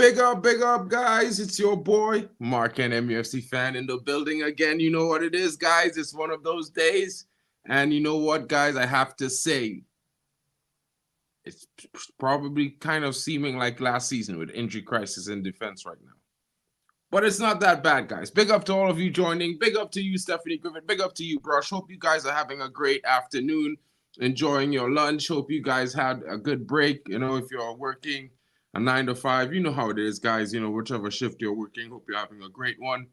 big up, guys. It's your boy, Mark and MUFC fan in the building again. You know what it is, guys. It's one of those days. And you know what, guys, I have to say, it's probably kind of seeming like last season with injury crisis in defense right now. But it's not that bad, guys. Big up to all of you joining. Big up to you, Stephanie Griffin. Big up to you, Brush. Hope you guys are having a great afternoon, enjoying your lunch. Hope you guys had a good break. You know, if you're working a 9 to 5, you know how it is, guys. You know, whichever shift you're working, hope you're having a great one.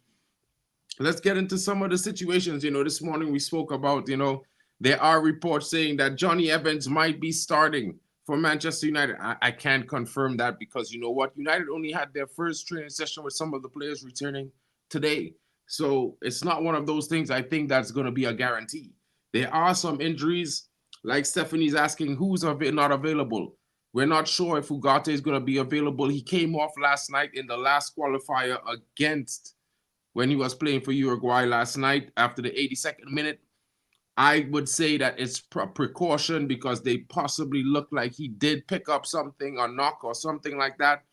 Let's get into some of the situations. You know, this morning we spoke about, there are reports saying that Johnny Evans might be starting for Manchester United. I can't confirm that because you know what? United only had their first training session with some of the players returning today. So it's not one of those things I think that's going to be a guarantee. There are some injuries, like Stephanie's asking who's not available. We're not sure if Ugarte is going to be available. He came off last night in the last qualifier against when he was playing for Uruguay last night after the 82nd minute. I would say that it's precaution because they possibly look like he did pick up something, a knock or something like that.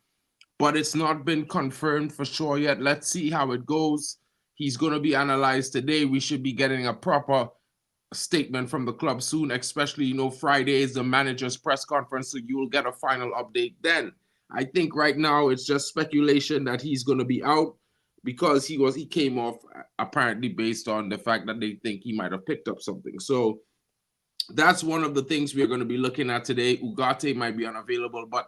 But it's not been confirmed for sure yet. Let's see how it goes. He's going to be analyzed today. We should be getting a proper statement from the club soon, especially, Friday is the manager's press conference, so you will get a final update then. I think right now it's just speculation that he's going to be out because he came off apparently based on the fact that they think he might have picked up something. So that's one of the things we're going to be looking at today. Ugarte might be unavailable, but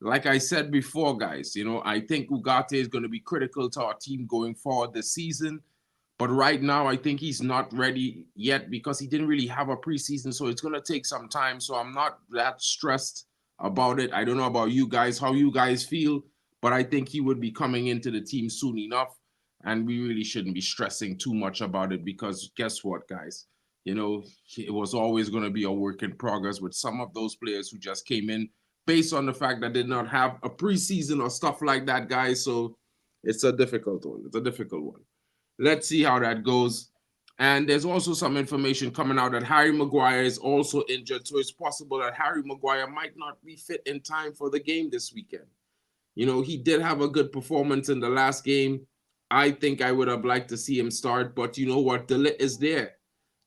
like I said before, guys, I think Ugarte is going to be critical to our team going forward this season. But right now, I think he's not ready yet because he didn't really have a preseason. So it's going to take some time. So I'm not that stressed about it. I don't know about you guys, how you guys feel, but I think he would be coming into the team soon enough. And we really shouldn't be stressing too much about it because guess what, guys? It was always going to be a work in progress with some of those players who just came in based on the fact that they did not have a preseason or stuff like that, guys. So it's a difficult one. It's a difficult one. Let's see how that goes. And there's also some information coming out that Harry Maguire is also injured. So it's possible that Harry Maguire might not be fit in time for the game this weekend. He did have a good performance in the last game. I think I would have liked to see him start, but you know what? De Ligt is there.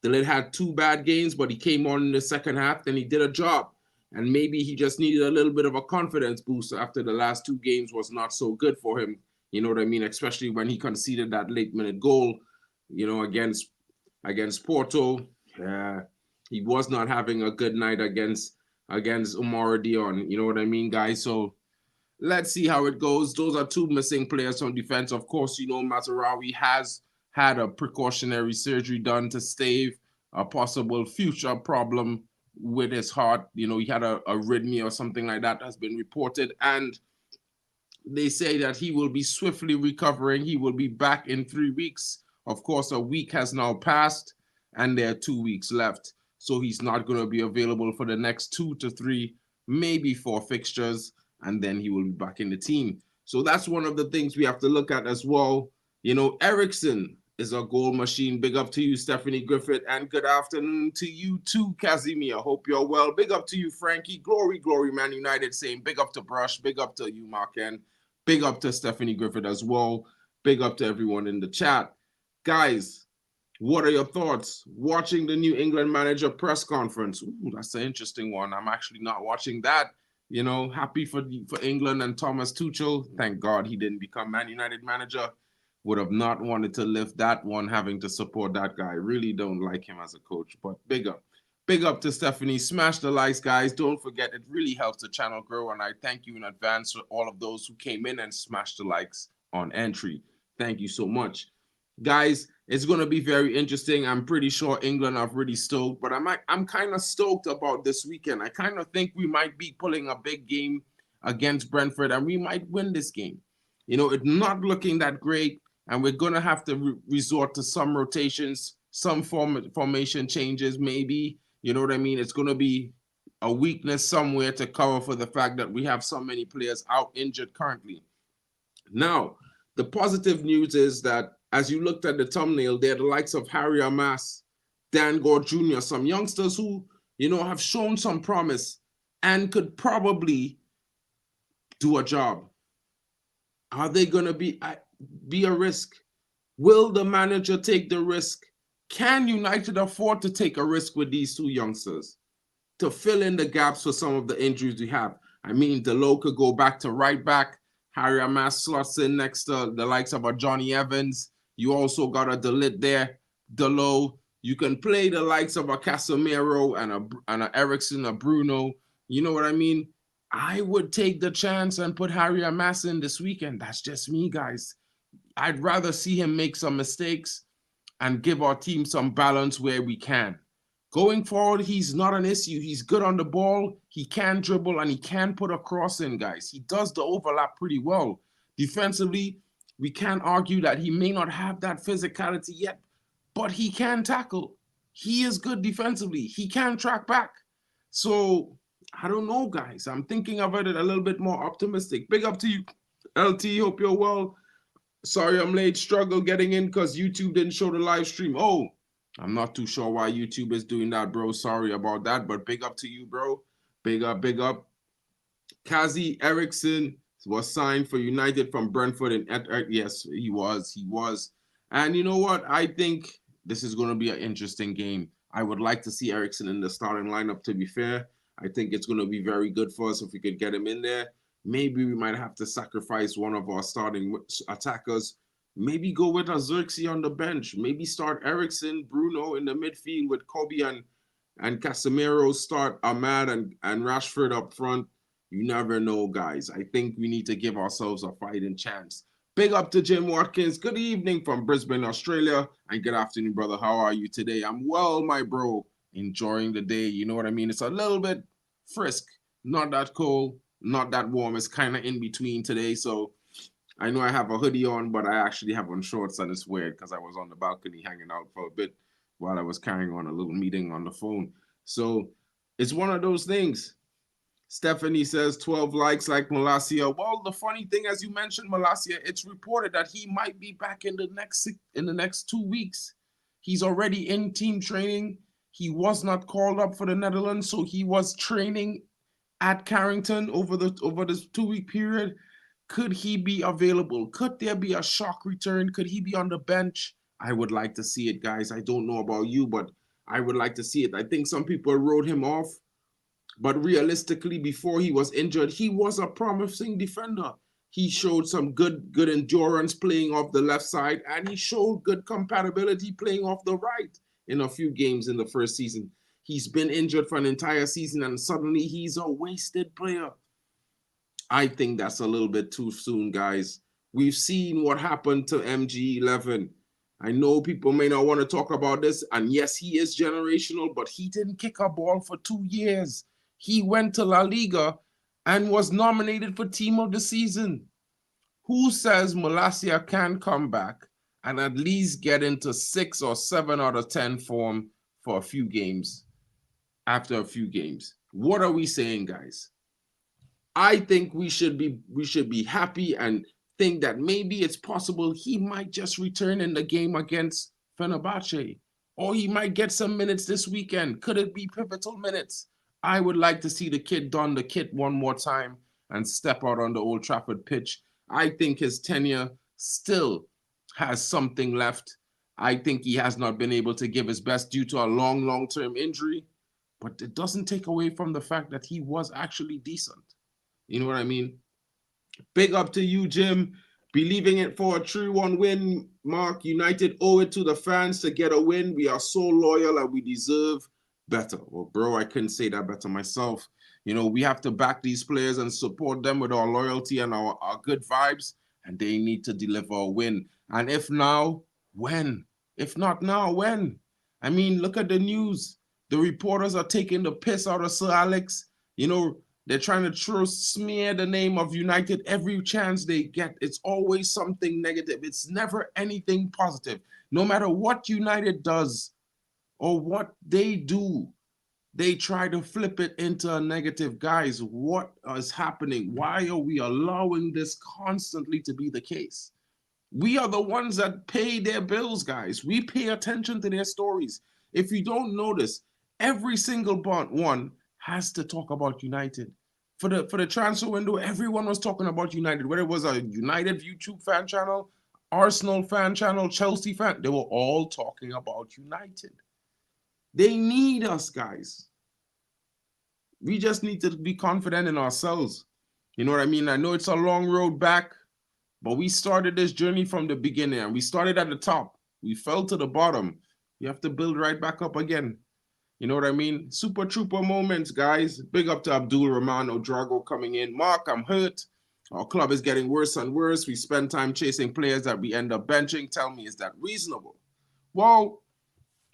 De Ligt had 2 bad games, but he came on in the second half and he did a job. And maybe he just needed a little bit of a confidence boost after the last 2 games was not so good for him. You know what I mean? Especially when he conceded that late-minute goal, against Porto. He was not having a good night against Umar Dion. You know what I mean, guys? So let's see how it goes. Those are 2 missing players from defense. Of course, Mazraoui has had a precautionary surgery done to stave a possible future problem with his heart. He had a arrhythmia or something like that has been reported. And they say that he will be swiftly recovering. He will be back in 3 weeks. Of course, a week has now passed and there are 2 weeks left. So he's not going to be available for the next 2 to 3, maybe 4 fixtures. And then he will be back in the team. So that's one of the things we have to look at as well. Ericsson is a goal machine. Big up to you, Stephanie Griffith. And good afternoon to you too, Casimir. Hope you're well. Big up to you, Frankie. Glory, glory, Man United. Saying big up to Brush. Big up to you, Mark. And big up to Stephanie Griffith as well. Big up to everyone in the chat. Guys, what are your thoughts watching the New England manager press conference? Ooh, that's an interesting one. I'm actually not watching that. Happy for England and Thomas Tuchel. Thank God he didn't become Man United manager. Would have not wanted to lift that one, having to support that guy. Really don't like him as a coach, but big up. Big up to Stephanie. Smash the likes, guys. Don't forget, it really helps the channel grow, and I thank you in advance for all of those who came in and smashed the likes on entry. Thank you so much. Guys, it's going to be very interesting. I'm pretty sure England are really stoked, but I'm kind of stoked about this weekend. I kind of think we might be pulling a big game against Brentford, and we might win this game. It's not looking that great, and we're going to have to resort to some rotations, some formation changes, maybe. You know what I mean? It's going to be a weakness somewhere to cover for the fact that we have so many players out injured currently. Now, the positive news is that as you looked at the thumbnail, they're the likes of Harry Amas, Dan Gore Jr., some youngsters who, have shown some promise and could probably do a job. Are they going to be a risk? Will the manager take the risk? Can United afford to take a risk with these two youngsters to fill in the gaps for some of the injuries we have? I mean, Delo could go back to right back. Harry Amas slots in next to the likes of a Johnny Evans. You also got a Delit there, Delo. You can play the likes of a Casemiro and a Ericsson, a Bruno. You know what I mean? I would take the chance and put Harry Amas in this weekend. That's just me, guys. I'd rather see him make some mistakes and give our team some balance where we can. Going forward, he's not an issue. He's good on the ball. He can dribble and he can put a cross in, guys. He does the overlap pretty well. Defensively, we can't argue that he may not have that physicality yet, but he can tackle. He is good defensively. He can track back. So, I don't know, guys. I'm thinking about it a little bit more optimistic. Big up to you, LT. Hope you're well. Sorry I'm late. Struggle getting in because YouTube didn't show the live stream. Oh, I'm not too sure why YouTube is doing that, bro. Sorry about that, but big up to you, bro. Big up, big up. Kazi Eriksson was signed for United from Brentford. And yes, he was. And you know what? I think this is going to be an interesting game. I would like to see Eriksson in the starting lineup, to be fair. I think it's going to be very good for us if we could get him in there. Maybe we might have to sacrifice one of our starting attackers. Maybe go with a Xerxes on the bench. Maybe start Eriksson, Bruno in the midfield with Kobe and Casemiro. Start Ahmad and Rashford up front. You never know, guys. I think we need to give ourselves a fighting chance. Big up to Jim Watkins. Good evening from Brisbane, Australia. And good afternoon, brother. How are you today? I'm well, my bro. Enjoying the day. You know what I mean? It's a little bit frisk. Not that cold. Not that warm. It's kind of in between today. So I know I have a hoodie on, but I actually have on shorts, and it's weird because I was on the balcony hanging out for a bit while I was carrying on a little meeting on the phone. So it's one of those things. Stephanie says 12 likes like Malacia. Well, the funny thing, as you mentioned, Malacia, it's reported that he might be back in the next 2 weeks. He's already in team training. He was not called up for the Netherlands, so he was training at Carrington over this 2-week period. Could he be available? Could there be a shock return? Could he be on the bench? I would like to see it, guys. I don't know about you, but I would like to see it. I think some people wrote him off, but realistically, before he was injured, he was a promising defender. He showed some good endurance playing off the left side, and he showed good compatibility playing off the right in a few games in the first season. He's been injured for an entire season, and suddenly he's a wasted player. I think that's a little bit too soon, guys. We've seen what happened to MG11. I know people may not want to talk about this, and yes, he is generational, but he didn't kick a ball for 2 years. He went to La Liga and was nominated for Team of the Season. Who says Malacia can come back and at least get into 6 or 7 out of 10 form for a few games, after a few games? What are we saying, guys? I think we should be happy and think that maybe it's possible he might just return in the game against Fenerbahce, or he might get some minutes this weekend. Could it be pivotal minutes? I would like to see the kid don the kit one more time and step out on the Old Trafford pitch. I think his tenure still has something left. I think he has not been able to give his best due to a long-term injury, but it doesn't take away from the fact that he was actually decent. You know what I mean? Big up to you, Jim. Believing it for a 3-1 win, Mark. United owe it to the fans to get a win. We are so loyal and we deserve better. Well, bro, I couldn't say that better myself. You know, we have to back these players and support them with our loyalty and our good vibes, and they need to deliver a win. And if now, when? If not now, when? I mean, look at the news. The reporters are taking the piss out of Sir Alex. You know, they're trying to smear the name of United every chance they get. It's always something negative. It's never anything positive. No matter what United does or what they do, they try to flip it into a negative. Guys, what is happening? Why are we allowing this constantly to be the case? We are the ones that pay their bills, guys. We pay attention to their stories. If you don't notice, every single one has to talk about United. for the transfer window, everyone was talking about United, whether it was a United YouTube fan channel, Arsenal fan channel, Chelsea fan, they were all talking about United. They need us, guys. We just need to be confident in ourselves. You know what I mean? I know it's a long road back, but we started this journey from the beginning, and we started at the top. We fell to the bottom. You have to build right back up again. You know what I mean? Super Trooper moments, guys. Big up to Abdul Rahman Odrago coming in. Mark, I'm hurt. Our club is getting worse and worse. We spend time chasing players that we end up benching. Tell me, is that reasonable? Well,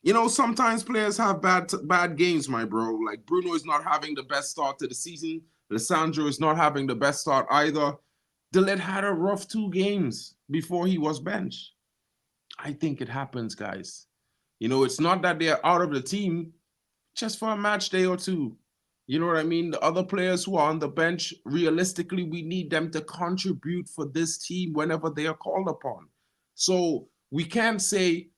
you know, sometimes players have bad games, my bro. Like Bruno is not having the best start to the season. Lissandro is not having the best start either. De Ligt had a rough 2 games before he was benched. I think it happens, guys. You know, it's not that they're out of the team just for a match day or 2. You know what I mean? The other players who are on the bench, realistically, we need them to contribute for this team whenever they are called upon. So we can't say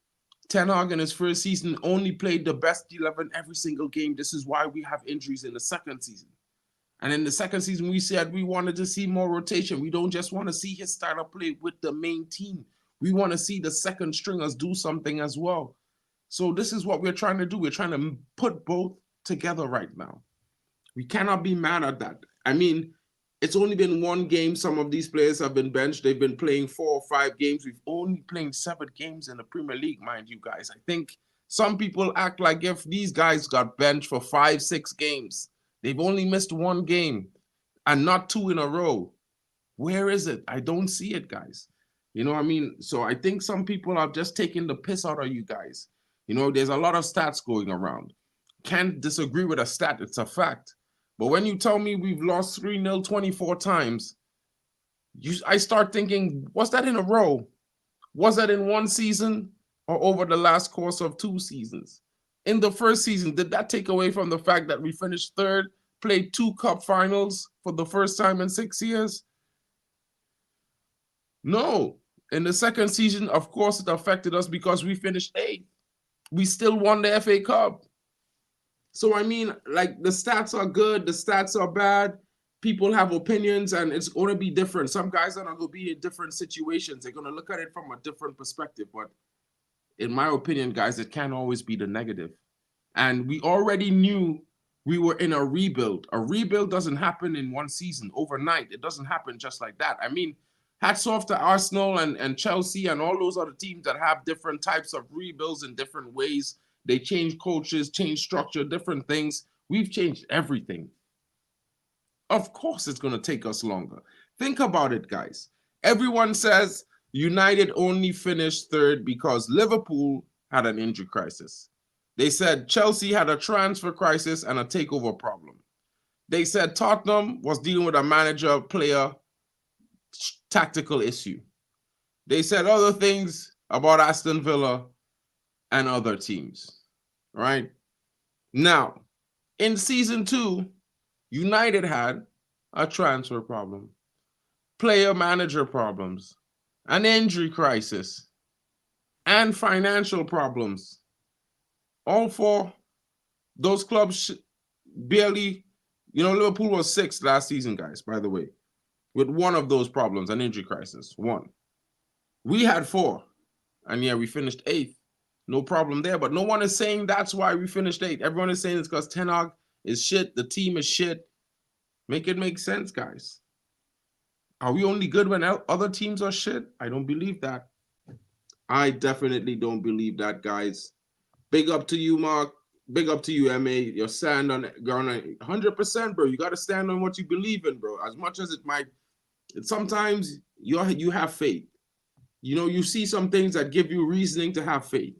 Ten Hag in his first season only played the best 11 every single game. This is why we have injuries in the second season. And in the second season, we said we wanted to see more rotation. We don't just want to see his style of play with the main team. We want to see the second stringers do something as well. So this is what we're trying to do. We're trying to put both together right now. We cannot be mad at that. I mean, it's only been 1 game. Some of these players have been benched. They've been playing 4 or 5 games. We've only played 7 games in the Premier League, mind you guys. I think some people act like if these guys got benched for 5, 6 games, they've only missed 1 game and not 2 in a row. Where is it? I don't see it, guys. You know what I mean? So I think some people are just taking the piss out of you guys. You know, there's a lot of stats going around. Can't disagree with a stat. It's a fact. But when you tell me we've lost 3-0 24 times, I start thinking, was that in a row? Was that in 1 season or over the last course of 2 seasons? In the first season, did that take away from the fact that we finished 3rd, played 2 cup finals for the first time in 6 years? No. In the second season, of course, it affected us because we finished 8th. We still won the FA Cup. So, I mean, like, the stats are good, the stats are bad. People have opinions, and it's going to be different. Some guys are going to be in different situations. They're going to look at it from a different perspective. But in my opinion, guys, it can't always be the negative. And we already knew we were in a rebuild. A rebuild doesn't happen in 1 season, overnight. It doesn't happen just like that. I mean, hats off to Arsenal and Chelsea and all those other teams that have different types of rebuilds in different ways. They change coaches, change structure, different things. We've changed everything. Of course, it's going to take us longer. Think about it, guys. Everyone says United only finished 3rd because Liverpool had an injury crisis. They said Chelsea had a transfer crisis and a takeover problem. They said Tottenham was dealing with a manager-player tactical issue. They said other things about Aston Villa and other teams, right? Now, in season 2, United had a transfer problem, player-manager problems, an injury crisis, and financial problems. All 4, those clubs barely, you know, Liverpool was 6th last season, guys, by the way, with 1 of those problems, an injury crisis, 1. We had 4, and yeah, we finished 8th. No problem there, but no one is saying that's why we finished 8th. Everyone is saying it's because Ten Hag is shit, the team is shit. Make it make sense, guys. Are we only good when other teams are shit? I don't believe that. I definitely don't believe that, guys. Big up to you, Mark. Big up to you, MA. Your stand on 100%, bro. You got to stand on what you believe in, bro. As much as it might, sometimes you have faith. You know, you see some things that give you reasoning to have faith.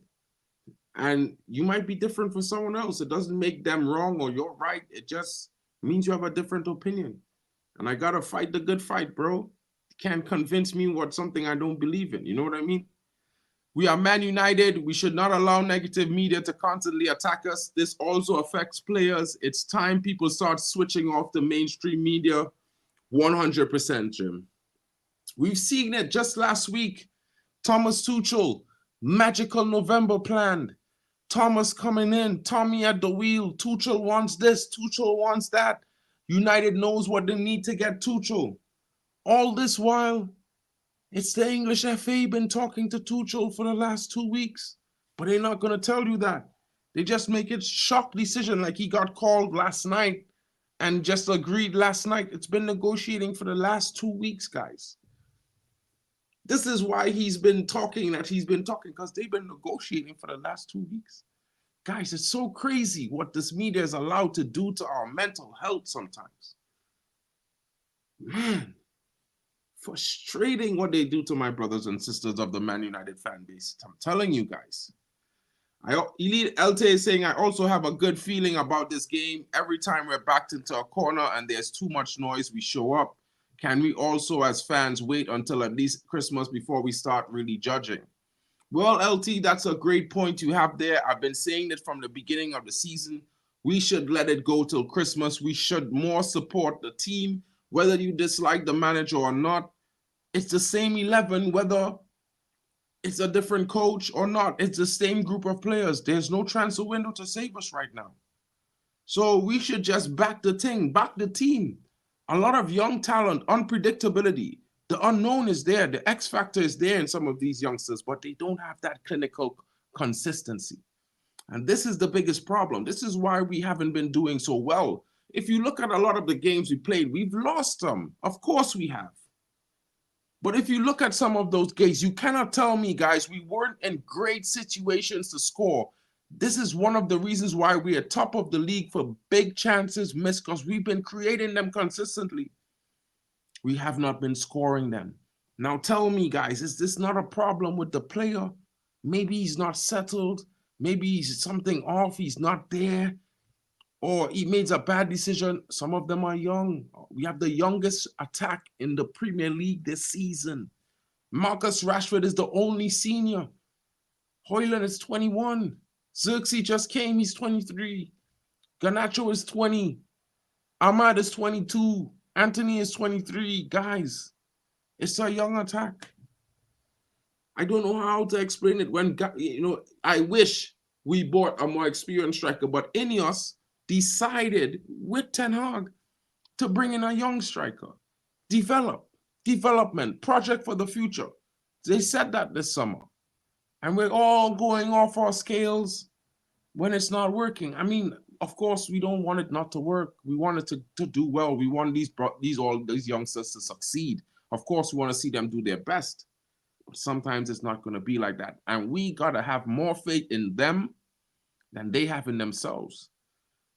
And you might be different for someone else. It doesn't make them wrong or you're right. It just means you have a different opinion. And I got to fight the good fight, bro. You can't convince me what something I don't believe in. You know what I mean? We are Man United. We should not allow negative media to constantly attack us. This also affects players. It's time people start switching off the mainstream media. 100%, Jim. We've seen it just last week. Thomas Tuchel, magical November planned. Thomas coming in, Tommy at the wheel. Tuchel wants this, Tuchel wants that. United knows what they need to get Tuchel. All this while, it's the English FA been talking to Tuchel for the last 2 weeks, but they're not going to tell you that. They just make it shock decision like he got called last night and just agreed last night. It's been negotiating for the last 2 weeks, guys. This is why he's been talking because they've been negotiating for the last 2 weeks. Guys, it's so crazy what this media is allowed to do to our mental health sometimes. Man, frustrating what they do to my brothers and sisters of the Man United fan base. I'm telling you guys. Elite LT is saying, I also have a good feeling about this game. Every time we're backed into a corner and there's too much noise, we show up. Can we also, as fans, wait until at least Christmas before we start really judging? Well, LT, that's a great point you have there. I've been saying it from the beginning of the season. We should let it go till Christmas. We should more support the team, whether you dislike the manager or not. It's the same 11, whether it's a different coach or not. It's the same group of players. There's no transfer window to save us right now. So we should just back the team. A lot of young talent, unpredictability. The unknown is there. The X factor is there in some of these youngsters, but they don't have that clinical consistency. And this is the biggest problem. This is why we haven't been doing so well. If you look at a lot of the games we played, we've lost them. Of course we have. But if you look at some of those games, you cannot tell me, guys, we weren't in great situations to score. This is one of the reasons why we are top of the league for big chances missed, because we've been creating them consistently. We have not been scoring them. Now tell me, guys, is this not a problem with the player? Maybe he's not settled. Maybe he's something off. He's not there. Or he made a bad decision. Some of them are young. We have the youngest attack in the Premier League this season. Marcus Rashford is the only senior. Højlund is 21. Xerxes just came. He's 23. Garnacho is 20. Ahmad is 22. Anthony is 23. Guys, it's a young attack. I don't know how to explain it. When, I wish we bought a more experienced striker, but Ineos decided with Ten Hag to bring in a young striker. Development, project for the future. They said that this summer. And we're all going off our scales when it's not working. I mean, of course, we don't want it not to work. We want it to do well. We want all these youngsters to succeed. Of course, we want to see them do their best. But sometimes it's not going to be like that. And we got to have more faith in them than they have in themselves.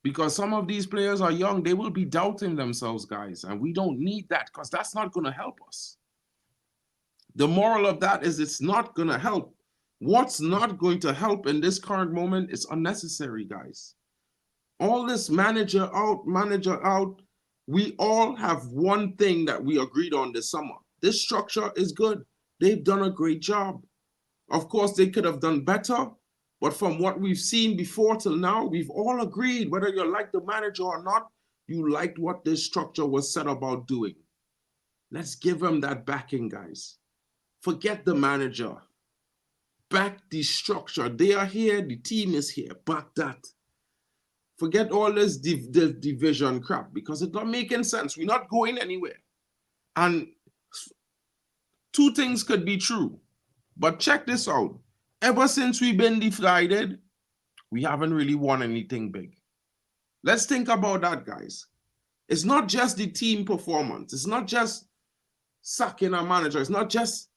Because some of these players are young. They will be doubting themselves, guys. And we don't need that, because that's not going to help us. The moral of that is it's not going to help. What's not going to help in this current moment is unnecessary, guys. All this manager out, we all have one thing that we agreed on this summer. This structure is good. They've done a great job. Of course, they could have done better, but from what we've seen before till now, we've all agreed, whether you like the manager or not, you liked what this structure was set about doing. Let's give them that backing, guys. Forget the manager. Back the structure. They are here. The team is here. Back that. Forget all this division crap, because it's not making sense. We're not going anywhere. And two things could be true. But check this out. Ever since we've been divided, we haven't really won anything big. Let's think about that, guys. It's not just the team performance. It's not just sacking a manager. It's not just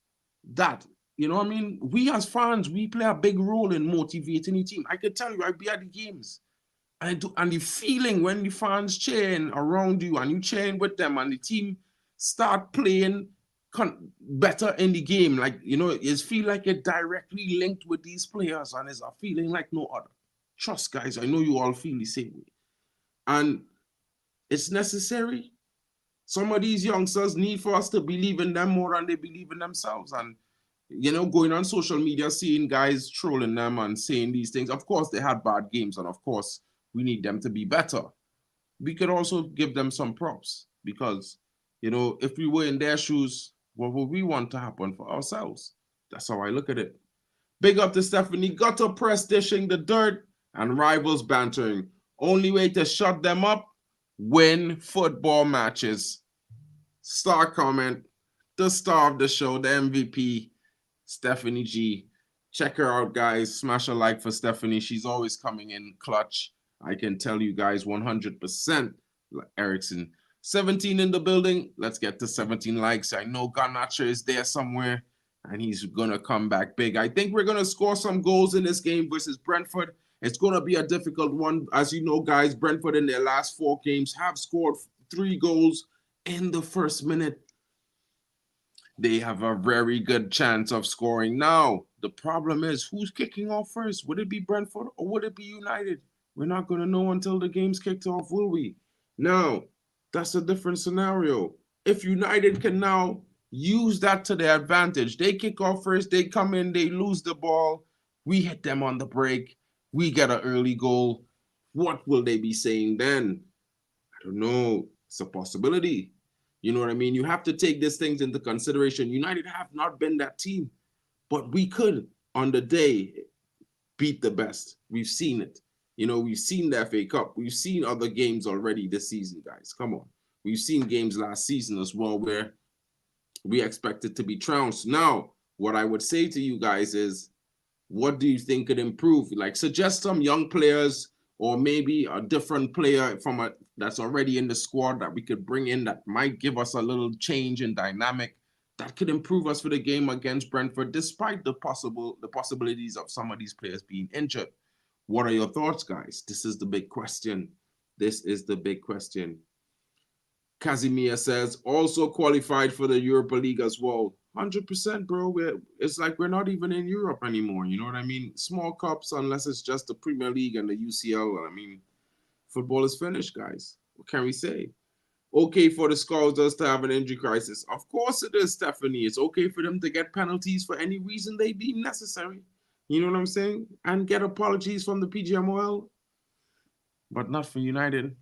that. You know what I mean? We as fans, we play a big role in motivating the team. I can tell you, I'd be at the games. And the feeling when the fans cheering around you and you cheering with them and the team start playing better in the game, like, it feel like it directly linked with these players, and it's a feeling like no other. Trust, guys, I know you all feel the same way. And it's necessary. Some of these youngsters need for us to believe in them more than they believe in themselves. And going on social media, seeing guys trolling them and saying these things. Of course, they had bad games, and of course, we need them to be better. We could also give them some props, because, if we were in their shoes, what would we want to happen for ourselves? That's how I look at it. Big up to Stephanie. Gutter press dishing the dirt and rivals bantering. Only way to shut them up win football matches. Star comment, the star of the show, the MVP, Stephanie G. Check her out, guys. Smash a like for Stephanie. She's always coming in clutch. I can tell you guys 100%. Erickson, 17 in the building. Let's get to 17 likes. I know Garnacho is there somewhere, and he's going to come back big. I think we're going to score some goals in this game versus Brentford. It's going to be a difficult one. As you know, guys, Brentford in their last 4 games have scored 3 goals in the first minute. They have a very good chance of scoring. Now, the problem is, who's kicking off first? Would it be Brentford or would it be United? We're not going to know until the game's kicked off, will we? Now, that's a different scenario. If United can now use that to their advantage, they kick off first, they come in, they lose the ball, we hit them on the break, we get an early goal. What will they be saying then? I don't know. It's a possibility. You know what I mean? You have to take these things into consideration. United have not been that team, but we could, on the day, beat the best. We've seen it. You know, we've seen the FA Cup. We've seen other games already this season, guys. Come on. We've seen games last season as well where we expected to be trounced. Now, what I would say to you guys is, what do you think could improve? Like, suggest some young players or maybe a different player that's already in the squad that we could bring in that might give us a little change in dynamic that could improve us for the game against Brentford, despite the possibilities of some of these players being injured. What are your thoughts, guys? This is the big question. This is the big question. Casimir says, also qualified for the Europa League as well. 100%, bro. It's like we're not even in Europe anymore. You know what I mean? Small cups, unless it's just the Premier League and the UCL. I mean, football is finished, guys. What can we say? Okay for the Scousers to have an injury crisis. Of course it is, Stephanie. It's okay for them to get penalties for any reason they deem necessary. You know what I'm saying? And get apologies from the PGMOL. But not for United.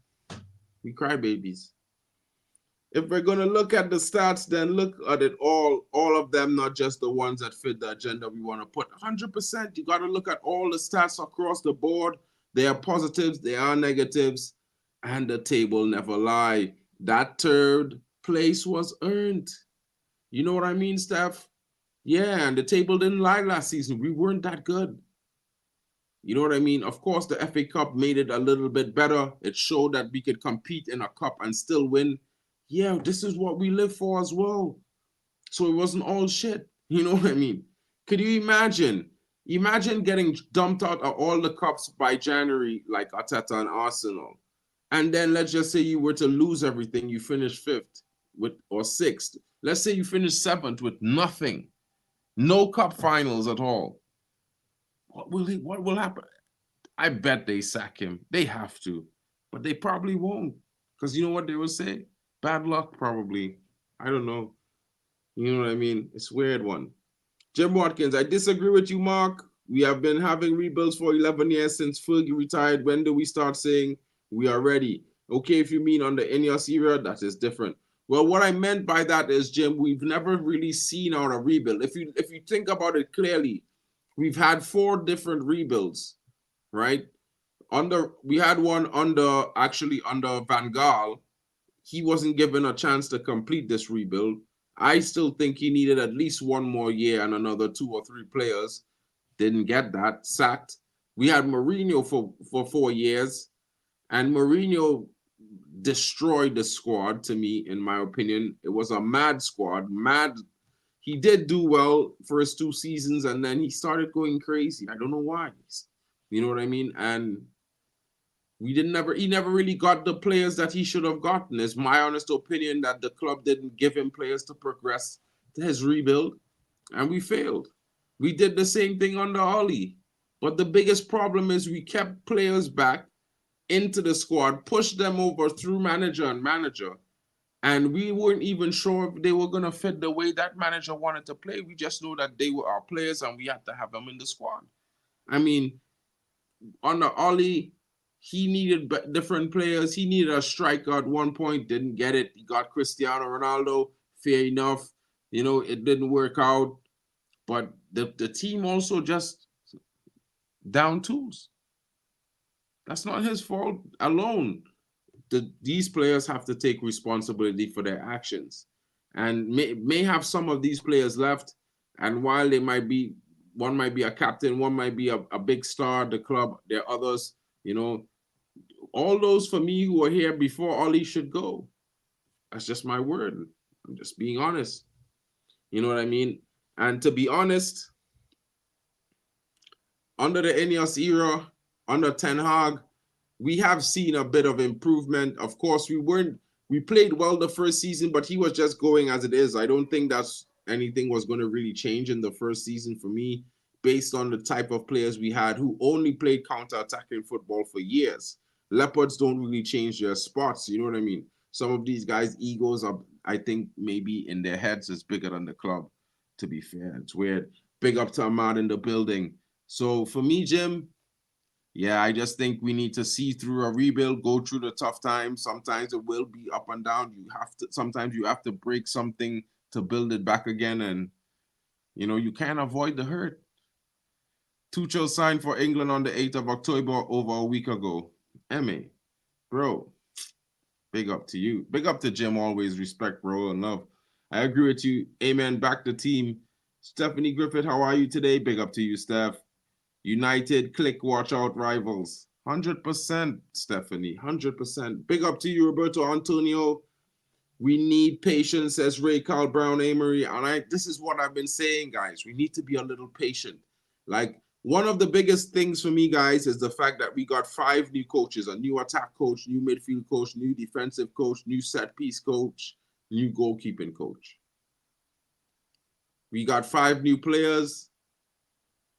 We cry babies. If we're going to look at the stats, then look at it all of them, not just the ones that fit the agenda we want to put. 100%, you got to look at all the stats across the board. There are positives, there are negatives, and the table never lie. That 3rd place was earned. You know what I mean, Steph? Yeah, and the table didn't lie last season. We weren't that good. You know what I mean? Of course, the FA Cup made it a little bit better. It showed that we could compete in a cup and still win. Yeah, this is what we live for as well. So it wasn't all shit. You know what I mean? Could you imagine? Imagine getting dumped out of all the cups by January, like Arteta and Arsenal. And then let's just say you were to lose everything, you finish 5th or 6th. Let's say you finish 7th with nothing. No cup finals at all. What will happen? I bet they sack him. They have to. But they probably won't. Because you know what they will say? Bad luck, probably. I don't know. You know what I mean? It's a weird one. Jim Watkins, I disagree with you, Mark. We have been having rebuilds for 11 years since Fergie retired. When do we start saying we are ready? Okay, if you mean under Ineos era, that is different. Well, what I meant by that is, Jim, we've never really seen out a rebuild. If you think about it clearly, we've had 4 different rebuilds, right? We had one under Van Gaal. He wasn't given a chance to complete this rebuild. I still think he needed at least 1 more year and another 2 or 3 players. Didn't get that, sacked. We had Mourinho for 4 years, and Mourinho destroyed the squad, to me, in my opinion. It was a mad squad, mad. He did do well for his 2 seasons, and then he started going crazy. I don't know why. You know what I mean? And he never really got the players that he should have gotten. It's my honest opinion that the club didn't give him players to progress to his rebuild, and we failed. We did the same thing under Oli. But the biggest problem is we kept players back into the squad, pushed them over through manager, and we weren't even sure if they were going to fit the way that manager wanted to play. We just know that they were our players and we had to have them in the squad. I mean, under Oli, he needed different players. He needed a striker at one point, didn't get it. He got Cristiano Ronaldo, fair enough. You know, it didn't work out. But the team also just down tools. That's not his fault alone. these players have to take responsibility for their actions, and may have some of these players left. And while they might be, one might be a captain, one might be a big star at the club, there are others, all those for me who were here before Ollie should go. That's just my word. I'm just being honest. You know what I mean? And to be honest, under the Ineos era, under Ten Hag, we have seen a bit of improvement. Of course, we played well the first season, but he was just going as it is. I don't think that's anything was going to really change in the first season for me, based on the type of players we had who only played counter-attacking football for years. Leopards don't really change their spots, you know what I mean? Some of these guys' egos are, I think, maybe in their heads is bigger than the club, to be fair. It's weird. Big up to Ahmad in the building. So for me, Jim, yeah, I just think we need to see through a rebuild, go through the tough times. Sometimes it will be up and down. Sometimes you have to break something to build it back again. And, you can't avoid the hurt. Tuchel signed for England on the 8th of October over a week ago. Emmy, bro, big up to you. Big up to Jim, always respect, bro, and love. I agree with you. Amen. Back to team. Stephanie Griffith, how are you today? Big up to you, Steph. United, click, watch out, rivals. 100%, Stephanie, 100%. Big up to you, Roberto Antonio. We need patience, says Ray Carl Brown Amory. And this is what I've been saying, guys. We need to be a little patient. Like, one of the biggest things for me, guys, is the fact that we got 5 new coaches: a new attack coach, new midfield coach, new defensive coach, new set piece coach, new goalkeeping coach. We got 5 new players.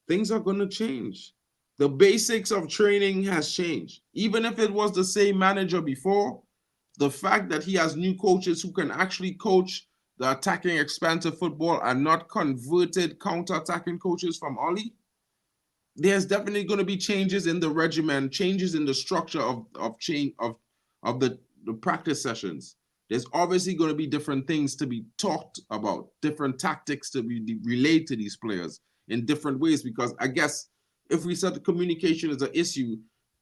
Things are going to change. The basics of training has changed. Even if it was the same manager before, the fact that he has new coaches who can actually coach the attacking expansive football and not converted counter-attacking coaches from Ollie, there's definitely going to be changes in the regimen, changes in the structure of the practice sessions. There's obviously going to be different things to be talked about, different tactics to be relayed to these players in different ways, because I guess if we said the communication is an issue,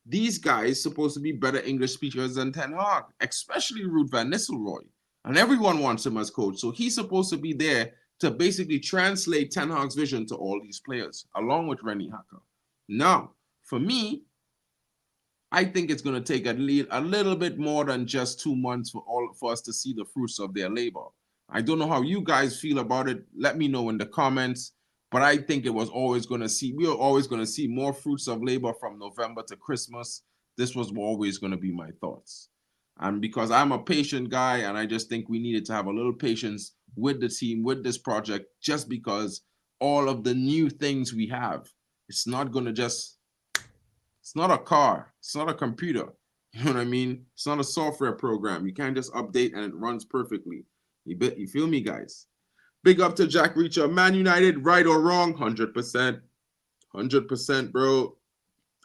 these guys supposed to be better English speakers than Ten Hag, especially Ruud van Nistelrooy. And everyone wants him as coach. So he's supposed to be there to basically translate Ten Hag's vision to all these players, along with Rennie Hacker. Now, for me, I think it's going to take a little bit more than just 2 months for us to see the fruits of their labor. I don't know how you guys feel about it. Let me know in the comments. But I think we were always going to see more fruits of labor from November to Christmas. This was always going to be my thoughts. And because I'm a patient guy, and I just think we needed to have a little patience with the team, with this project, just because all of the new things we have, it's not going to just, it's not a car, it's not a computer, you know what I mean? It's not a software program. You can't just update and it runs perfectly. You feel me, guys? Big up to Jack Reacher. Man United, right or wrong? 100%. 100%, bro.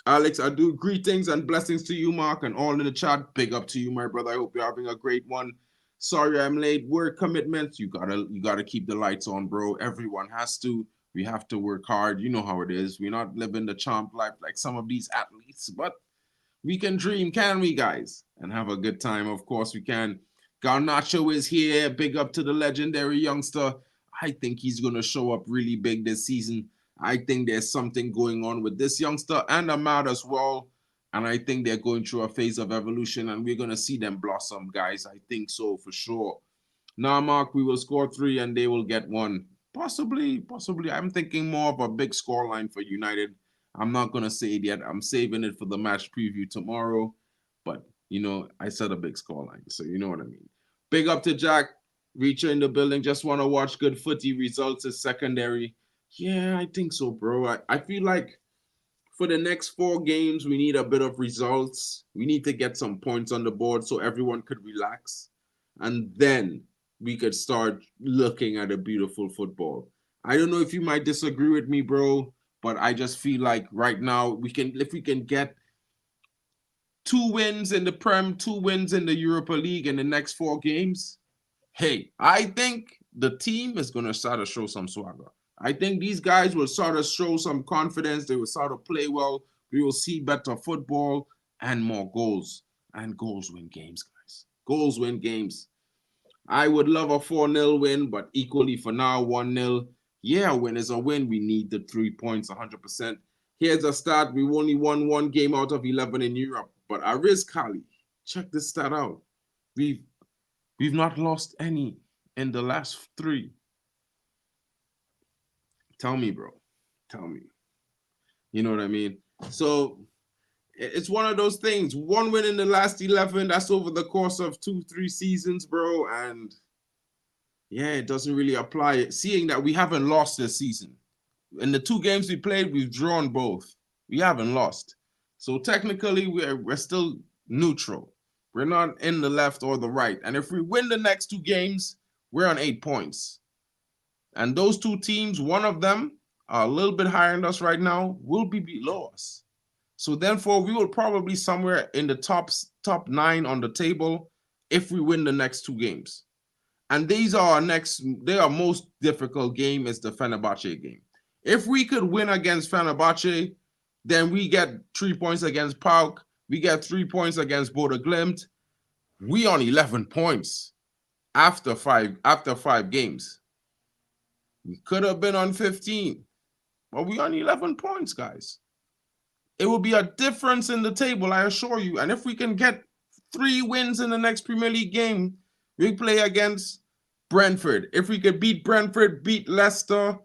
Alex, I do greetings and blessings to you, Mark, and all in the chat. Big up to you, my brother. I hope you're having a great one. Sorry I'm late. Work commitments. You gotta keep the lights on, bro. Everyone has to. We have to work hard. You know how it is. We're not living the champ life like some of these athletes, but we can dream, can we, guys? And have a good time. Of course we can. Garnacho is here. Big up to the legendary youngster. I think he's going to show up really big this season. I think there's something going on with this youngster and Ahmad as well. And I think they're going through a phase of evolution, and we're going to see them blossom, guys. I think so, for sure. Now, Mark, we will score 3 and they will get 1. Possibly. I'm thinking more of a big scoreline for United. I'm not going to say it yet. I'm saving it for the match preview tomorrow. But, I said a big scoreline, so you know what I mean. Big up to Jack Reacher in the building. Just want to watch good footy. Results is secondary. Yeah, I think so, bro. I feel like for the next 4 games, we need a bit of results. We need to get some points on the board so everyone could relax. And then we could start looking at a beautiful football. I don't know if you might disagree with me, bro, but I just feel like right now, if we can get 2 wins in the Prem, 2 wins in the Europa League in the next 4 games, hey, I think the team is going to start to show some swagger. I think these guys will sort of show some confidence. They will sort of play well. We will see better football and more goals. And goals win games, guys. Goals win games. I would love a 4-0 win, but equally for now, 1-0. Yeah, a win is a win. We need the 3 points 100%. Here's a stat. We only won 1 game out of 11 in Europe. But Ariz Kali, check this stat out. We've not lost any in the last 3. Tell me, bro. Tell me. You know what I mean? So it's one of those things. 1 win in the last 11. That's over the course of 2-3 seasons, bro. And yeah, it doesn't really apply. Seeing that we haven't lost this season. In the 2 games we played, we've drawn both. We haven't lost. So technically, we're still neutral. We're not in the left or the right. And if we win the next 2 games, we're on 8 points. And those 2 teams, one of them are a little bit higher than us right now, will be below us. So therefore, we will probably somewhere in the top 9 on the table if we win the next 2 games. And these are our most difficult game is the Fenerbahce game. If we could win against Fenerbahce, then we get 3 points against PAOK. We get 3 points against Bodo Glimt. We on 11 points after five games. We could have been on 15, but we on 11 points, guys. It will be a difference in the table, I assure you. And if we can get 3 wins in the next Premier League game, we play against Brentford. If we could beat Brentford, beat Leicester,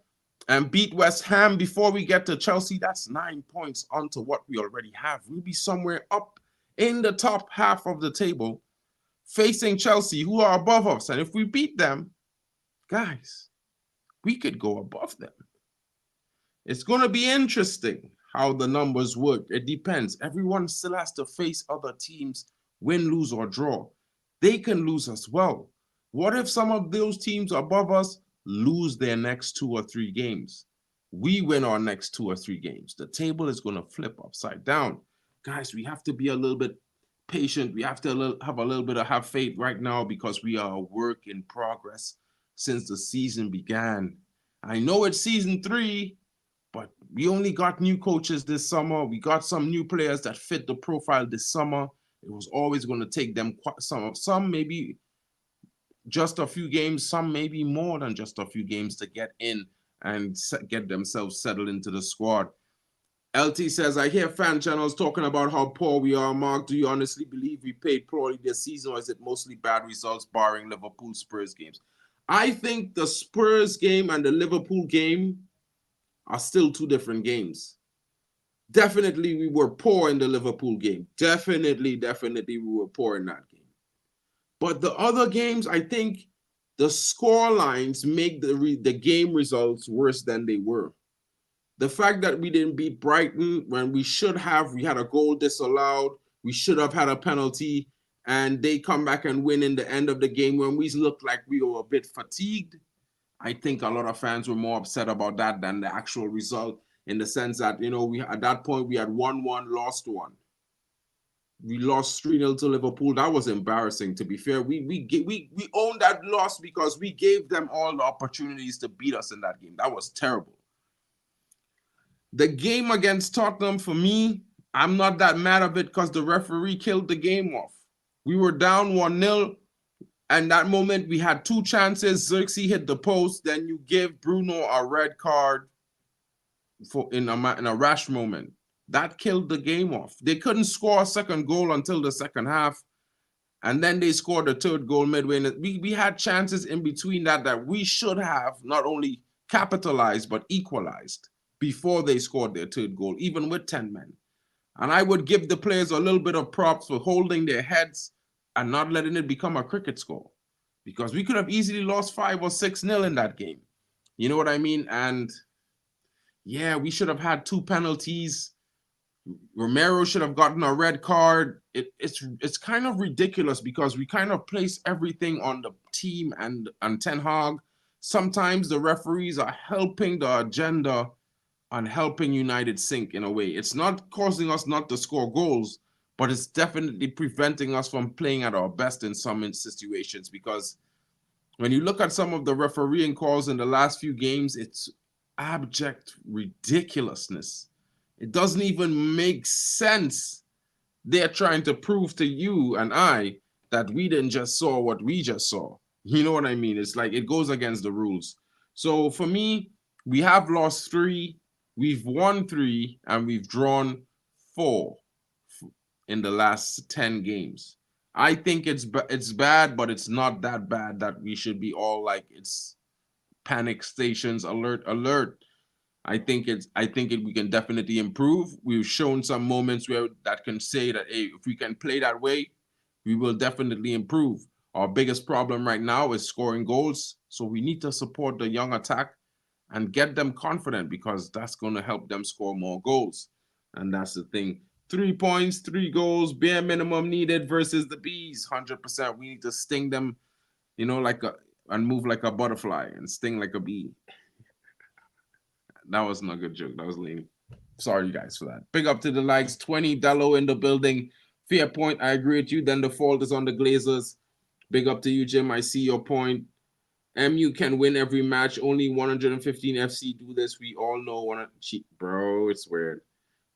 and beat West Ham before we get to Chelsea, that's 9 points onto what we already have. We'll be somewhere up in the top half of the table facing Chelsea, who are above us. And if we beat them, guys, we could go above them. It's going to be interesting how the numbers work. It depends. Everyone still has to face other teams, win, lose, or draw. They can lose as well. What if some of those teams above us lose their next 2 or 3 games? We win our next 2 or 3 games. The table is going to flip upside down. Guys, we have to be a little bit patient. We have to have faith right now because we are a work in progress since the season began. I know it's season 3, but we only got new coaches this summer. We got some new players that fit the profile this summer. It was always going to take them some maybe just a few games, some maybe more than just a few games to get in and get themselves settled into the squad. LT says, I hear fan channels talking about how poor we are. Mark, do you honestly believe we played poorly this season, or is it mostly bad results barring Liverpool Spurs games? I think the Spurs game and the Liverpool game are still 2 different games. Definitely we were poor in the Liverpool game. Definitely we were poor in that game. But the other games, I think the score lines make the game results worse than they were. The fact that we didn't beat Brighton when we should have, we had a goal disallowed, we should have had a penalty, and they come back and win in the end of the game when we looked like we were a bit fatigued. I think a lot of fans were more upset about that than the actual result, in the sense that, we at that point we had 1-1, lost 1. We lost 3-0 to Liverpool. That was embarrassing, to be fair. We owned that loss because we gave them all the opportunities to beat us in that game. That was terrible. The game against Tottenham, for me, I'm not that mad of it because the referee killed the game off. We were down 1-0, and that moment we had 2 chances. Xerxes hit the post. Then you give Bruno a red card in a rash moment. That killed the game off. They couldn't score a second goal until the second half. And then they scored the 3rd goal midway. We had chances in between that we should have not only capitalized, but equalized before they scored their 3rd goal, even with 10 men. And I would give the players a little bit of props for holding their heads and not letting it become a cricket score. Because we could have easily lost 5 or 6-0 in that game. You know what I mean? And yeah, we should have had 2 penalties. Romero should have gotten a red card. It's kind of ridiculous because we kind of place everything on the team and Ten Hag. Sometimes the referees are helping the agenda on helping United sink in a way. It's not causing us not to score goals, but it's definitely preventing us from playing at our best in some situations, because when you look at some of the refereeing calls in the last few games, it's abject ridiculousness. It doesn't even make sense they're trying to prove to you and I that we didn't just saw what we just saw. You know what I mean? It's like it goes against the rules. So for me, we have lost 3, we've won 3, and we've drawn 4 in the last 10 games. I think it's bad, but it's not that bad that we should be all like it's panic stations, alert, alert. I think we can definitely improve. We've shown some moments where that can say that, hey, if we can play that way, we will definitely improve. Our biggest problem right now is scoring goals. So we need to support the young attack and get them confident, because that's going to help them score more goals. And that's the thing. 3 points, 3 goals, bare minimum needed versus the Bees. 100%. We need to sting them, you know, and move like a butterfly and sting like a bee. That wasn't a good joke. That was lame. Sorry, you guys, for that. Big up to the likes. 20 Dello in the building. Fair point. I agree with you. Then the fault is on the Glazers. Big up to you, Jim. I see your point. MU can win every match. Only 115 FC do this. We all know. Bro, it's weird.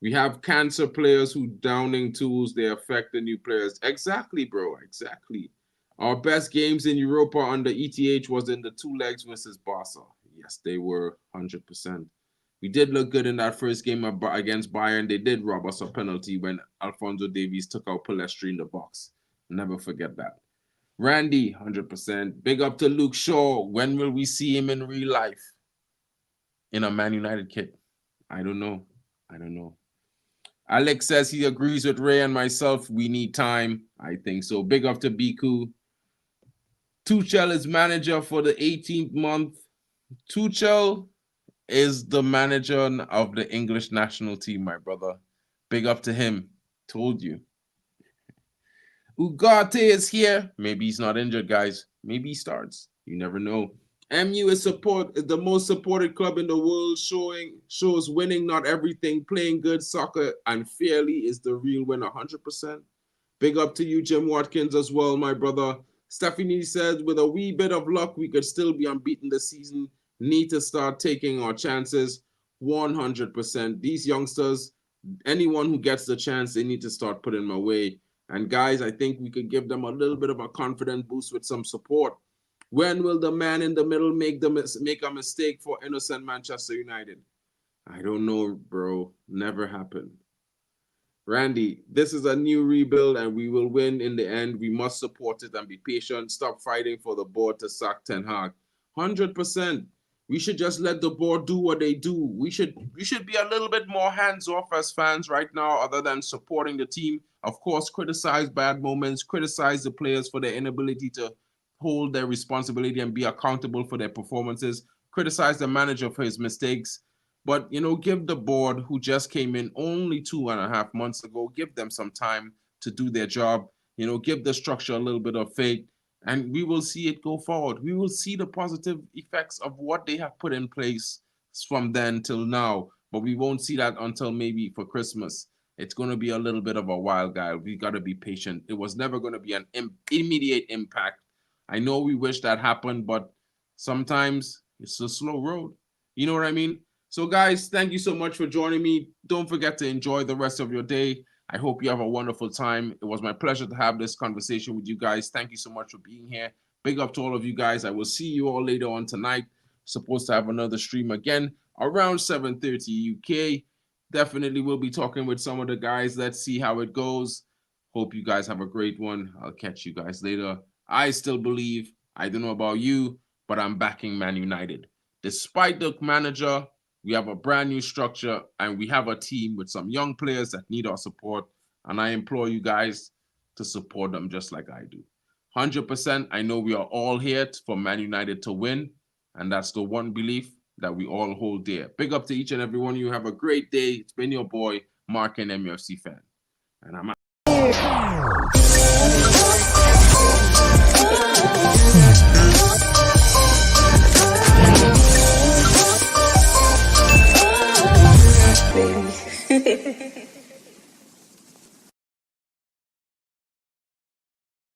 We have cancer players who downing tools. They affect the new players. Exactly, bro. Exactly. Our best games in Europa under ETH was in the 2 legs versus Barca. Yes, they were 100%. We did look good in that first game against Bayern. They did rob us a penalty when Alphonso Davies took out Palestri in the box. Never forget that. Randy, 100%. Big up to Luke Shaw. When will we see him in real life? In a Man United kit? I don't know. Alex says he agrees with Ray and myself. We need time. I think so. Big up to Biku. Tuchel is manager for the 18th month. Tuchel is the manager of the English national team, my brother. Big up to him. Told you. Ugarte is here. Maybe he's not injured, guys. Maybe he starts. You never know. MU is the most supported club in the world, shows winning, not everything. Playing good soccer and fairly is the real winner, 100%. Big up to you, Jim Watkins, as well, my brother. Stephanie says, with a wee bit of luck, we could still be unbeaten this season. Need to start taking our chances, 100%. These youngsters, anyone who gets the chance, they need to start putting them away. And guys, I think we could give them a little bit of a confidence boost with some support. When will the man in the middle make a mistake for innocent Manchester United? I don't know, bro. Never happened. Randy, this is a new rebuild and we will win in the end. We must support it and be patient. Stop fighting for the board to sack Ten Hag. 100%. We should just let the board do what they do. We should be a little bit more hands-off as fans right now, other than supporting the team. Of course, criticize bad moments, criticize the players for their inability to hold their responsibility and be accountable for their performances, criticize the manager for his mistakes. But, you know, give the board, who just came in only 2.5 months ago, give them some time to do their job. You know, give the structure a little bit of faith, and we will see it go forward. We will see the positive effects of what they have put in place from then till now, but we won't see that until maybe for Christmas. It's going to be a little bit of a wild guy. We got to be patient. It was never going to be an immediate impact. I know we wish that happened, but sometimes it's a slow road. You know what I mean? So, guys, thank you so much for joining me. Don't forget to enjoy the rest of your day. I hope you have a wonderful time. It was my pleasure to have this conversation with you guys. Thank you so much for being here. Big up to all of you guys. I will see you all later on tonight. Supposed to have another stream again around 7:30 UK. Definitely will be talking with some of the guys. Let's see how it goes. Hope you guys have a great one. I'll catch you guys later. I still believe, I don't know about you, but I'm backing Man United. Despite the manager, we have a brand new structure and we have a team with some young players that need our support. And I implore you guys to support them just like I do. 100%, I know we are all here for Man United to win. And that's the one belief that we all hold dear. Big up to each and every one of you. Have a great day. It's been your boy, Mark, and MUFC fan. And I'm out.